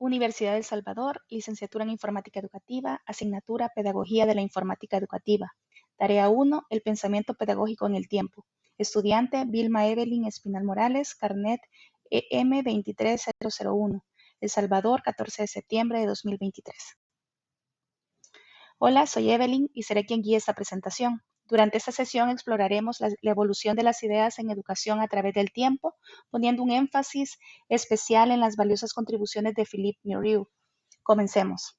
Universidad de El Salvador, licenciatura en Informática Educativa, asignatura Pedagogía de la Informática Educativa. Tarea 1, el pensamiento pedagógico en el tiempo. Estudiante Vilma Evelyn Espinal Morales, carnet EM 23001, El Salvador, 14 de septiembre de 2023. Hola, soy Evelyn y seré quien guíe esta presentación. Durante esta sesión exploraremos la evolución de las ideas en educación a través del tiempo, poniendo un énfasis especial en las valiosas contribuciones de Philippe Muriel. Comencemos.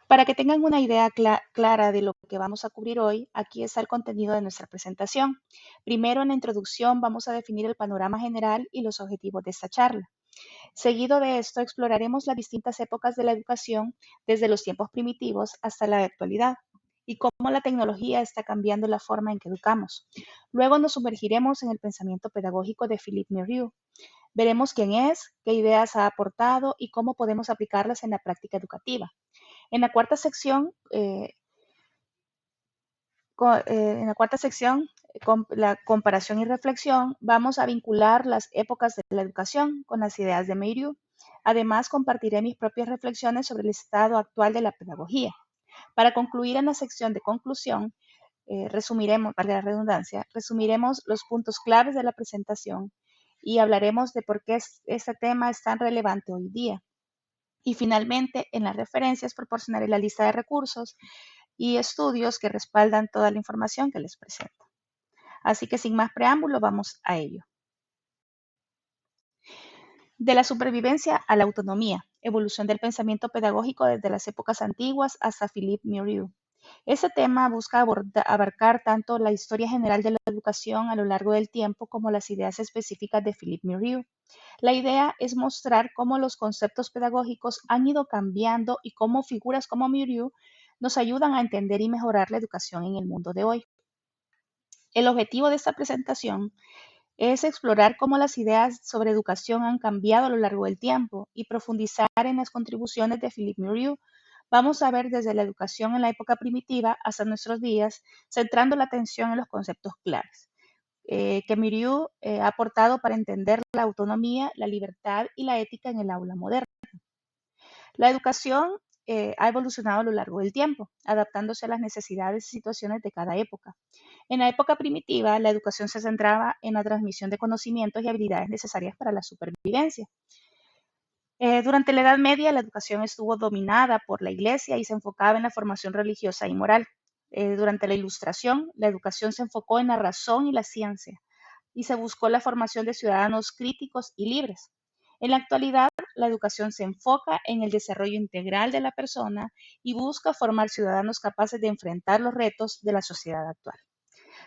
Para que tengan una idea clara de lo que vamos a cubrir hoy, aquí está el contenido de nuestra presentación. Primero, en la introducción, vamos a definir el panorama general y los objetivos de esta charla. Seguido de esto, exploraremos las distintas épocas de la educación, desde los tiempos primitivos hasta la actualidad, y cómo la tecnología está cambiando la forma en que educamos. Luego nos sumergiremos en el pensamiento pedagógico de Philippe Muriel. Veremos quién es, qué ideas ha aportado y cómo podemos aplicarlas en la práctica educativa. En la cuarta sección, con la comparación y reflexión, vamos a vincular las épocas de la educación con las ideas de Muriel. Además, compartiré mis propias reflexiones sobre el estado actual de la pedagogía. Para concluir en la sección de conclusión, resumiremos, valga la redundancia, resumiremos los puntos claves de la presentación y hablaremos de por qué este tema es tan relevante hoy día. Y finalmente, en las referencias proporcionaré la lista de recursos y estudios que respaldan toda la información que les presento. Así que sin más preámbulo, vamos a ello. De la supervivencia a la autonomía, evolución del pensamiento pedagógico desde las épocas antiguas hasta Philippe Muriel. Este tema busca abarcar tanto la historia general de la educación a lo largo del tiempo como las ideas específicas de Philippe Muriel. La idea es mostrar cómo los conceptos pedagógicos han ido cambiando y cómo figuras como Muriel nos ayudan a entender y mejorar la educación en el mundo de hoy. El objetivo de esta presentación es explorar cómo las ideas sobre educación han cambiado a lo largo del tiempo y profundizar en las contribuciones de Philippe Muriel. Vamos a ver desde la educación en la época primitiva hasta nuestros días, centrando la atención en los conceptos claves que Muriel ha aportado para entender la autonomía, la libertad y la ética en el aula moderna. La educación ha evolucionado a lo largo del tiempo, adaptándose a las necesidades y situaciones de cada época. En la época primitiva, la educación se centraba en la transmisión de conocimientos y habilidades necesarias para la supervivencia. Durante la Edad Media, la educación estuvo dominada por la Iglesia y se enfocaba en la formación religiosa y moral. Durante la Ilustración, la educación se enfocó en la razón y la ciencia, y se buscó la formación de ciudadanos críticos y libres. En la actualidad, la educación se enfoca en el desarrollo integral de la persona y busca formar ciudadanos capaces de enfrentar los retos de la sociedad actual.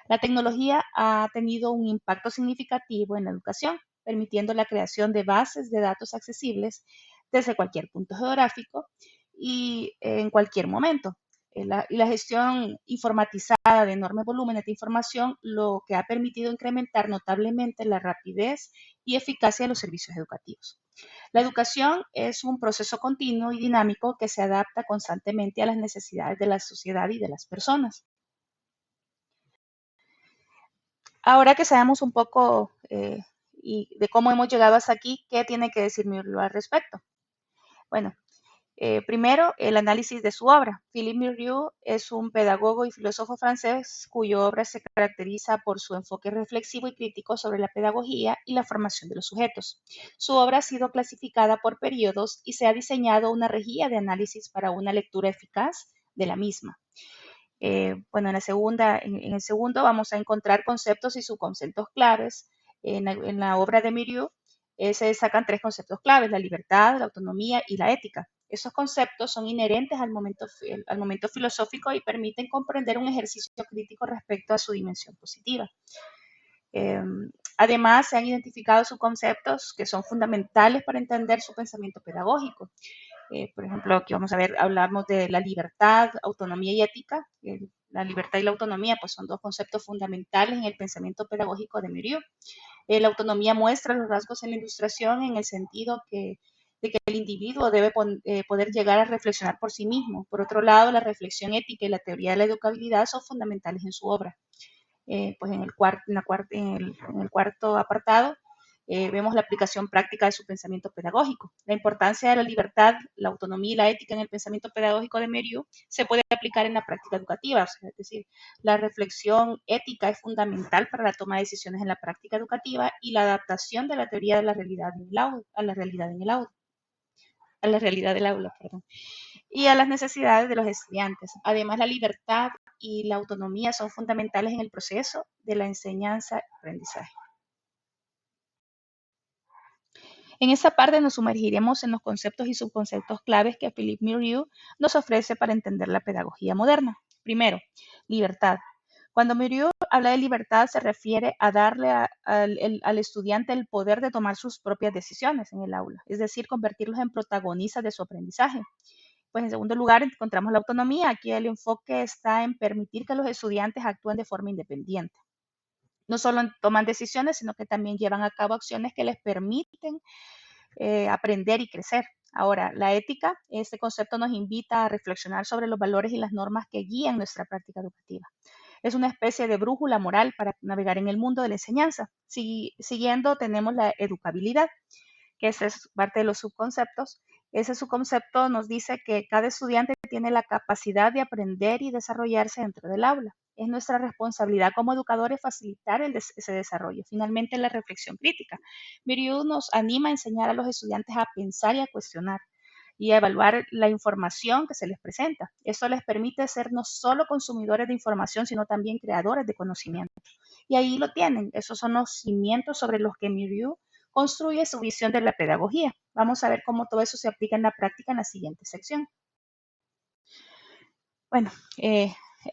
La tecnología ha tenido un impacto significativo en la educación, permitiendo la creación de bases de datos accesibles desde cualquier punto geográfico y en cualquier momento. La gestión informatizada de enormes volúmenes de información, lo que ha permitido incrementar notablemente la rapidez y eficacia de los servicios educativos. La educación es un proceso continuo y dinámico que se adapta constantemente a las necesidades de la sociedad y de las personas. Ahora que sabemos un poco de cómo hemos llegado hasta aquí, ¿qué tiene que decir Muriel al respecto? Bueno, primero, el análisis de su obra. Philippe Muriel es un pedagogo y filósofo francés cuya obra se caracteriza por su enfoque reflexivo y crítico sobre la pedagogía y la formación de los sujetos. Su obra ha sido clasificada por periodos y se ha diseñado una rejilla de análisis para una lectura eficaz de la misma. Bueno, en el segundo vamos a encontrar conceptos y subconceptos claves. En la obra de Muriel se destacan tres conceptos claves: la libertad, la autonomía y la ética. Esos conceptos son inherentes al momento filosófico y permiten comprender un ejercicio crítico respecto a su dimensión positiva. Además, se han identificado subconceptos que son fundamentales para entender su pensamiento pedagógico. Por ejemplo, aquí vamos a ver, hablamos de la libertad, autonomía y ética. La libertad y la autonomía pues, son dos conceptos fundamentales en el pensamiento pedagógico de Muriel. La autonomía muestra los rasgos en la ilustración en el sentido de que el individuo debe poder llegar a reflexionar por sí mismo. Por otro lado, la reflexión ética y la teoría de la educabilidad son fundamentales en su obra. Pues en el cuarto apartado vemos la aplicación práctica de su pensamiento pedagógico. La importancia de la libertad, la autonomía y la ética en el pensamiento pedagógico de Muriel se puede aplicar en la práctica educativa, o sea, es decir, la reflexión ética es fundamental para la toma de decisiones en la práctica educativa y la adaptación de la teoría de la realidad en el aula, a la realidad en el aula, a la realidad del aula, perdón, y a las necesidades de los estudiantes. Además, la libertad y la autonomía son fundamentales en el proceso de la enseñanza y aprendizaje. En esta parte nos sumergiremos en los conceptos y subconceptos claves que Philippe Muriel nos ofrece para entender la pedagogía moderna. Primero, libertad. Cuando Muriel habla de libertad se refiere a darle al estudiante el poder de tomar sus propias decisiones en el aula, es decir, convertirlos en protagonistas de su aprendizaje. Pues en segundo lugar encontramos la autonomía. Aquí el enfoque está en permitir que los estudiantes actúen de forma independiente. No solo toman decisiones, sino que también llevan a cabo acciones que les permiten aprender y crecer. Ahora, la ética, este concepto nos invita a reflexionar sobre los valores y las normas que guían nuestra práctica educativa. Es una especie de brújula moral para navegar en el mundo de la enseñanza. Siguiendo, tenemos la educabilidad, que ese es parte de los subconceptos. Ese subconcepto nos dice que cada estudiante tiene la capacidad de aprender y desarrollarse dentro del aula. Es nuestra responsabilidad como educadores facilitar ese desarrollo. Finalmente, la reflexión crítica. Muriel nos anima a enseñar a los estudiantes a pensar y a cuestionar y a evaluar la información que se les presenta. Eso les permite ser no solo consumidores de información, sino también creadores de conocimiento. Y ahí lo tienen. Esos son los cimientos sobre los que Muriel construye su visión de la pedagogía. Vamos a ver cómo todo eso se aplica en la práctica en la siguiente sección. Bueno,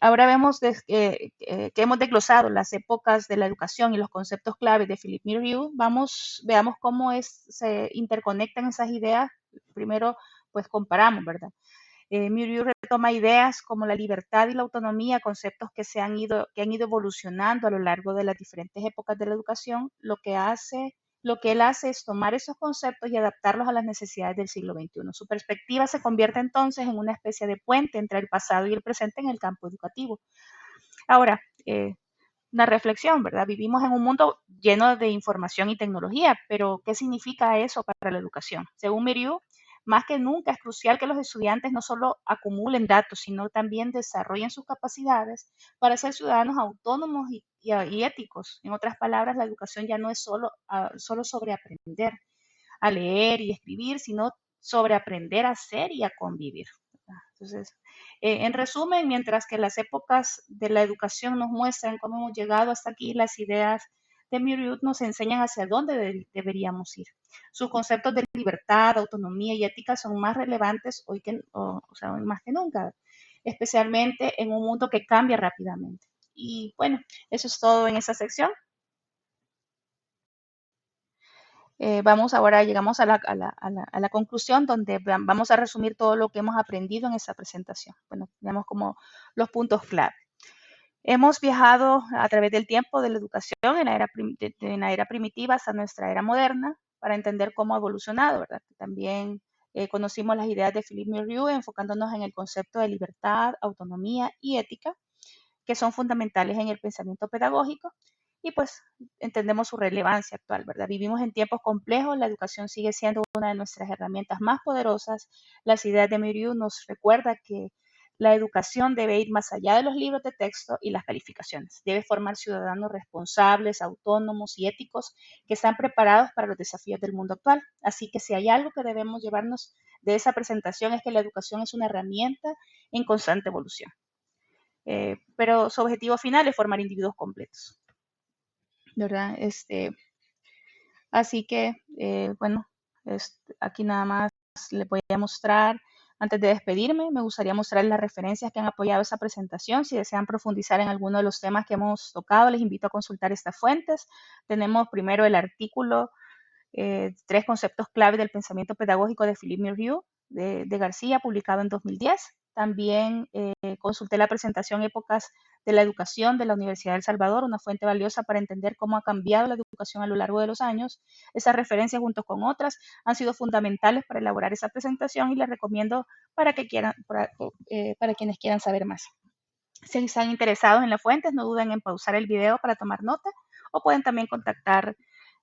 ahora vemos que hemos desglosado las épocas de la educación y los conceptos claves de Philippe Muriel. Veamos cómo se interconectan esas ideas. Primero, pues comparamos, ¿verdad? Muriel retoma ideas como la libertad y la autonomía, conceptos que han ido evolucionando a lo largo de las diferentes épocas de la educación. Lo que él hace es tomar esos conceptos y adaptarlos a las necesidades del siglo XXI. Su perspectiva se convierte entonces en una especie de puente entre el pasado y el presente en el campo educativo. Ahora, una reflexión, ¿verdad? Vivimos en un mundo lleno de información y tecnología, pero ¿qué significa eso para la educación? Según Muriel, más que nunca es crucial que los estudiantes no solo acumulen datos, sino también desarrollen sus capacidades para ser ciudadanos autónomos y éticos. En otras palabras, la educación ya no es solo sobre aprender a leer y escribir, sino sobre aprender a ser y a convivir. Entonces, en resumen, mientras que las épocas de la educación nos muestran cómo hemos llegado hasta aquí, las ideas de Muriel nos enseñan hacia dónde deberíamos ir. Sus conceptos de libertad, autonomía y ética son más relevantes hoy más que nunca, especialmente en un mundo que cambia rápidamente. Y bueno, eso es todo en esa sección. Llegamos a la conclusión donde vamos a resumir todo lo que hemos aprendido en esa presentación. Bueno, tenemos como los puntos clave. Hemos viajado a través del tiempo de la educación en la era primitiva hasta nuestra era moderna para entender cómo ha evolucionado, ¿verdad? También conocimos las ideas de Philippe Muriel enfocándonos en el concepto de libertad, autonomía y ética, que son fundamentales en el pensamiento pedagógico y pues entendemos su relevancia actual, ¿verdad? Vivimos en tiempos complejos, la educación sigue siendo una de nuestras herramientas más poderosas. Las ideas de Muriel nos recuerda que la educación debe ir más allá de los libros de texto y las calificaciones. Debe formar ciudadanos responsables, autónomos y éticos que están preparados para los desafíos del mundo actual. Así que si hay algo que debemos llevarnos de esa presentación es que la educación es una herramienta en constante evolución. Pero su objetivo final es formar individuos completos, ¿verdad? Así que, bueno, aquí nada más les voy a mostrar, antes de despedirme, me gustaría mostrar las referencias que han apoyado esa presentación. Si desean profundizar en alguno de los temas que hemos tocado, les invito a consultar estas fuentes. Tenemos primero el artículo 3 conceptos clave del pensamiento pedagógico de Philippe Muriel de García, publicado en 2010. También consulté la presentación Épocas de la Educación de la Universidad de El Salvador, una fuente valiosa para entender cómo ha cambiado la educación a lo largo de los años. Esas referencias, junto con otras, han sido fundamentales para elaborar esa presentación y les recomiendo para quienes quieran saber más. Si están interesados en las fuentes, no duden en pausar el video para tomar nota o pueden también contactar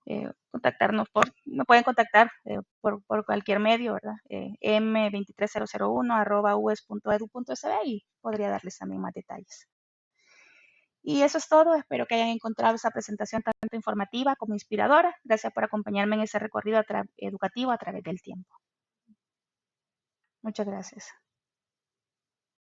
me pueden contactar por cualquier medio, ¿verdad? m23001@ues.edu.sb y podría darles también más detalles. Y eso es todo. Espero que hayan encontrado esa presentación tanto informativa como inspiradora. Gracias por acompañarme en ese recorrido educativo a través del tiempo. Muchas gracias.